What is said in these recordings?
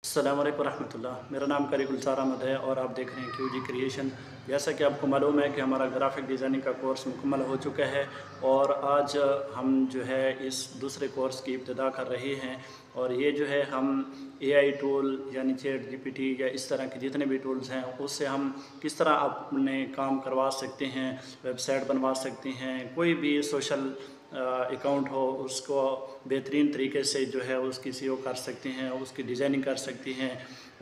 अस्सलाम वालेकुम रहमतुल्लाह। मेरा नाम कारी गुलजार अहमद है और आप देख रहे हैं क्यूजी क्रिएशन। जैसा कि आपको मालूम है कि हमारा ग्राफिक डिज़ाइनिंग का कोर्स मुकम्मल हो चुका है और आज हम जो है इस दूसरे कोर्स की इब्तिदा कर रहे हैं। और ये जो है हम एआई टूल यानी चैट जीपीटी या इस तरह के जितने भी टूल्स हैं उससे हम किस तरह अपने काम करवा सकते हैं, वेबसाइट बनवा सकते हैं, कोई भी सोशल अकाउंट हो उसको बेहतरीन तरीके से जो है उसकी सीओ कर सकते हैं, उसकी डिज़ाइनिंग कर सकते हैं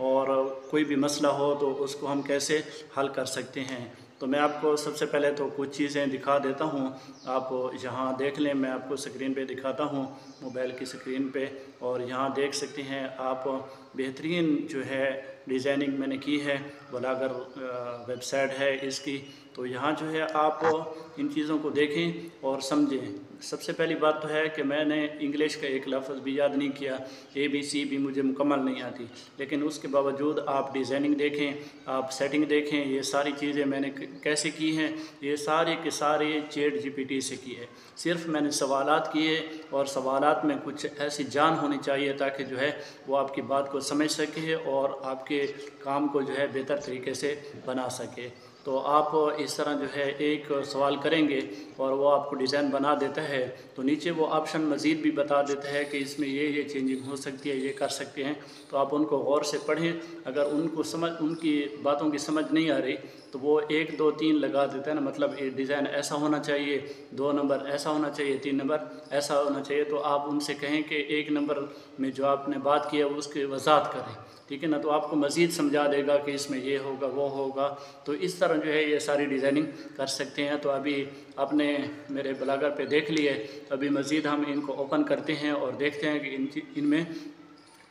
और कोई भी मसला हो तो उसको हम कैसे हल कर सकते हैं। तो मैं आपको सबसे पहले तो कुछ चीज़ें दिखा देता हूँ। आप यहाँ देख लें, मैं आपको स्क्रीन पे दिखाता हूँ, मोबाइल की स्क्रीन पे। और यहाँ देख सकते हैं आप बेहतरीन जो है डिज़ाइनिंग मैंने की है, ब्लॉगर वेबसाइट है इसकी। तो यहाँ जो है आप इन चीज़ों को देखें और समझें। सबसे पहली बात तो है कि मैंने इंग्लिश का एक लफ्ज़ भी याद नहीं किया, ABC भी मुझे मुकम्मल नहीं आती, लेकिन उसके बावजूद आप डिज़ाइनिंग देखें, आप सेटिंग देखें, ये सारी चीज़ें मैंने कैसे की हैं, ये सारे के सारे चैट जीपीटी से की है। सिर्फ मैंने सवालात किए और सवालात में कुछ ऐसी जान होनी चाहिए ताकि जो है वो आपकी बात को समझ सके और आपके काम को जो है बेहतर तरीके से बना सके। तो आप इस तरह जो है एक सवाल करेंगे और वो आपको डिज़ाइन बना देता है, तो नीचे वो ऑप्शन मज़ीद भी बता देता है कि इसमें ये चेंजिंग हो सकती है, ये कर सकते हैं। तो आप उनको गौर से पढ़ें। अगर उनकी बातों की समझ नहीं आ रही तो वो 1 2 3 लगा देता है ना, मतलब ये डिज़ाइन ऐसा होना चाहिए, 2 नंबर ऐसा होना चाहिए, 3 नंबर ऐसा होना चाहिए। तो आप उनसे कहें कि 1 नंबर में जो आपने बात की है उसकी वज़ाहत करें, ठीक है ना। तो आपको मज़ीद समझा देगा कि इसमें ये होगा वो होगा। तो इस तरह जो है ये सारी डिज़ाइनिंग कर सकते हैं। तो अभी आपने मेरे ब्लॉगर पे देख लिए, अभी मज़ीद हम इनको ओपन करते हैं और देखते हैं कि इनमें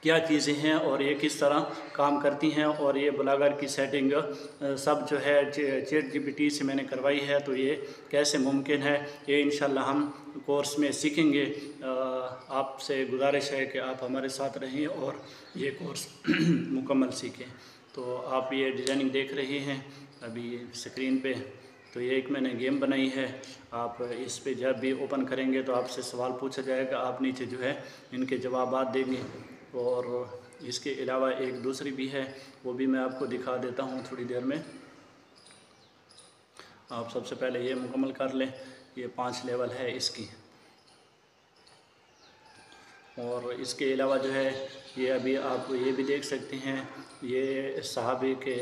क्या चीज़ें हैं और ये किस तरह काम करती हैं। और ये ब्लॉगर की सेटिंग सब जो है चैट जीपीटी से मैंने करवाई है। तो ये कैसे मुमकिन है, ये इंशाल्लाह हम कोर्स में सीखेंगे। आपसे गुजारिश है कि आप हमारे साथ रहें और ये कोर्स मुकम्मल सीखें। तो आप ये डिज़ाइनिंग देख रहे हैं अभी स्क्रीन पे। तो ये एक मैंने गेम बनाई है। आप इस पे जब भी ओपन करेंगे तो आपसे सवाल पूछा जाएगा, आप नीचे जो है इनके जवाबात देंगे। और इसके अलावा एक दूसरी भी है, वो भी मैं आपको दिखा देता हूँ थोड़ी देर में। आप सबसे पहले ये मुकम्मल कर लें। ये 5 लेवल है इसकी। और इसके अलावा जो है ये अभी आप ये भी देख सकते हैं, ये सहाबी के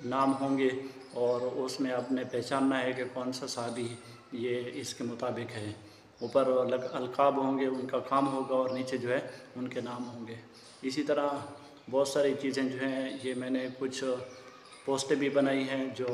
नाम होंगे और उसमें आपने पहचानना है कि कौन सा सहाबी ये इसके मुताबिक है। ऊपर अलकाब होंगे, उनका काम होगा और नीचे जो है उनके नाम होंगे। इसी तरह बहुत सारी चीज़ें जो हैं ये मैंने कुछ पोस्टें भी बनाई हैं जो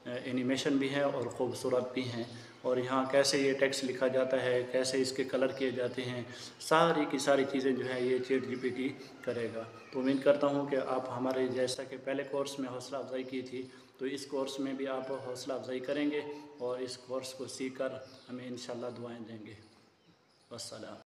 एनिमेशन भी हैं और ख़ूबसूरत भी हैं। और यहाँ कैसे ये टेक्स्ट लिखा जाता है, कैसे इसके कलर किए जाते हैं, सारी की सारी चीज़ें जो है ये चैट जीपीटी करेगा। तो उम्मीद करता हूँ कि आप हमारे जैसा कि पहले कोर्स में हौसला अफजाई की थी, तो इस कोर्स में भी आप हौसला अफजाई करेंगे और इस कोर्स को सीख कर हमें इंशाल्लाह दुआएँ देंगे। वस्सलाम।